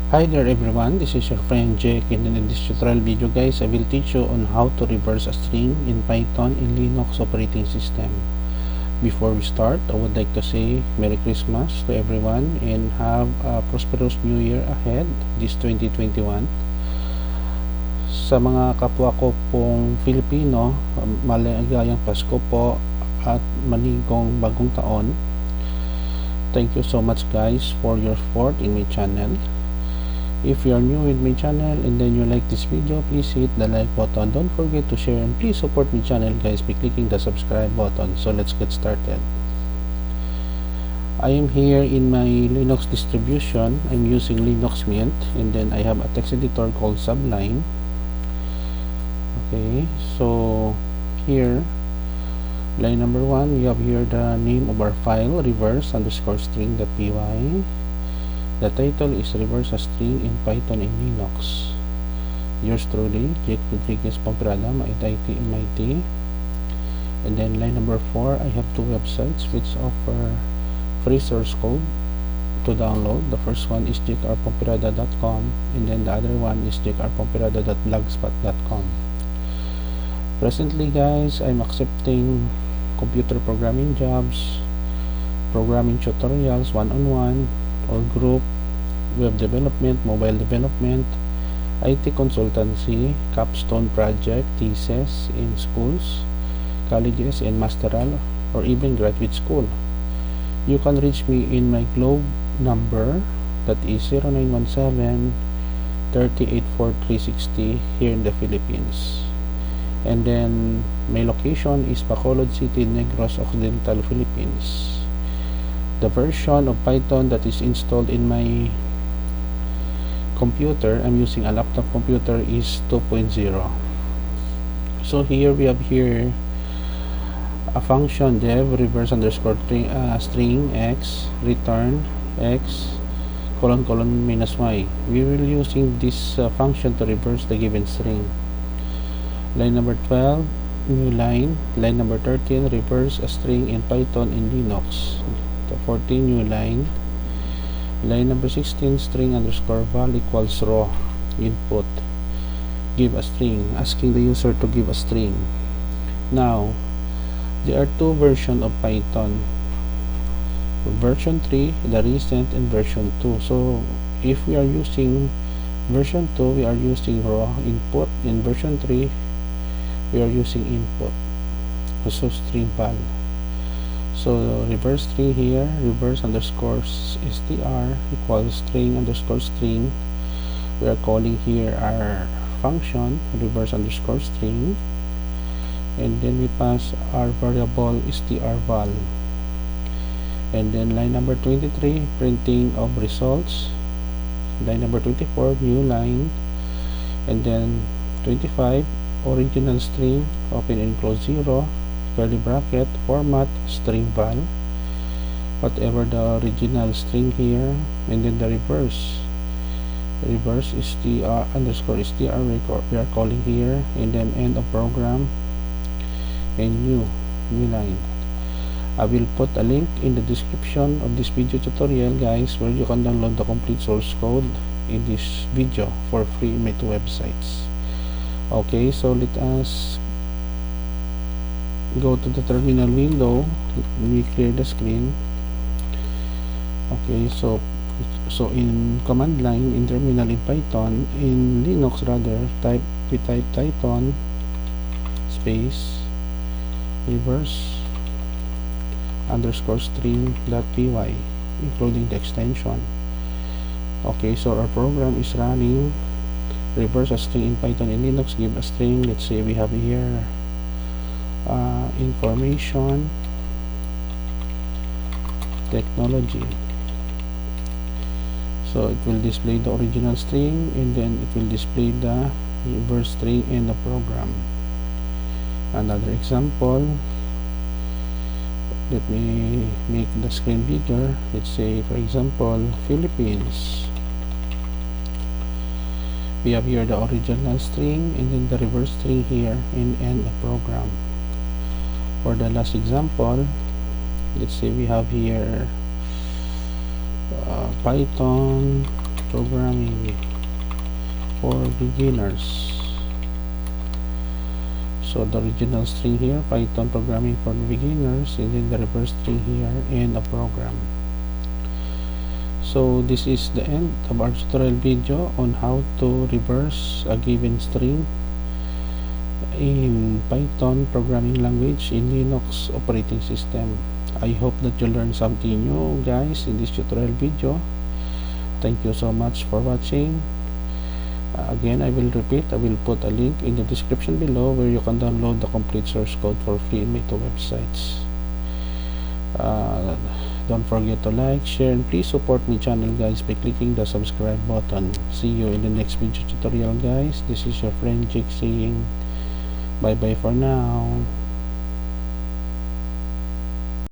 Hi there everyone, this is your friend Jake, and in this tutorial video guys, I will teach you on how to reverse a string in Python in Linux operating system. Before we start, I would like to say Merry Christmas to everyone and have a prosperous New Year ahead this 2021. Sa mga kapwa ko pong Filipino, maligayang Pasko po at manigong bagong taon. Thank you so much guys for your support in my channel. If you are new with my channel and then you like this video, please hit the like button. Don't forget to share and please support my channel guys by clicking the subscribe button. So let's get started. I am here in my Linux distribution. I'm using Linux Mint, and then I have a text editor called Sublime. Okay, so here line number 1, we have here the name of our file, reverse_string.py. The title is reverse a string in Python in Linux. Yours truly, Jake Rodriguez Pomperada, MIT. And then line number 4, I have two websites which offer free source code to download. The first one is jkrpomperada.com, and then the other one is jkrpomperada.blogspot.com. Presently guys, I'm accepting computer programming jobs, programming tutorials, one-on-one or group, web development, mobile development, IT consultancy, capstone project, thesis in schools, colleges and masteral, or even graduate school. You can reach me in my Globe number, that is 0917 384360 here in the Philippines. And then my location is Bacolod City, Negros Occidental, Philippines. The version of Python that is installed in my computer, I'm using a laptop computer, is 2.0. So here we have here a function dev reverse_string x return x : -y. We will using this function to reverse the given string. Line number 12, new line. Line number 13, reverse a string in Python in Linux. The 14, new line. Line number 16, string_val equals raw input. Give a string, asking the user to give a string. Now, there are two versions of Python. Version 3, the recent, and version 2. So, if we are using version 2, we are using raw input. In version 3, we are using input. So, string val. So reverse string here, reverse_str equals string_string. We are calling here our function reverse_string, and then we pass our variable strval. And then line number 23, printing of results. Line number 24, new line. And then 25, original string, open and close 0, curly bracket, format string val, whatever the original string here. And then the reverse is str_str we are calling here, and then end of program and new line. I will put a link in the description of this video tutorial guys, where you can download the complete source code in this video for free in my two websites. Okay, so let us go to the terminal window. Let me clear the screen. Okay, so in command line, in terminal in Python, in Linux rather, we type Python space reverse_string.py, including the extension. Okay, so our program is running. Reverse a string in Python in Linux, give a string. Let's say we have here information technology. So it will display the original string, and then it will display the reverse string in the program. Another example, let me make the screen bigger. Let's say for example Philippines. We have here the original string and then the reverse string here in end of program. For the last example, let's say we have here Python programming. for beginners. So the original string here, Python programming for beginners, and then the reverse string here, and a program. So this is the end of our tutorial video on how to reverse a given string in Python programming language in Linux operating system. I hope that you learned something new, guys, in this tutorial video. Thank you so much for watching. Again, I will repeat, I will put a link in the description below where you can download the complete source code for free in my two websites. Don't forget to like, share, and please support my channel, guys, by clicking the subscribe button. See you in the next video tutorial, guys. This is your friend Jake saying bye bye for now.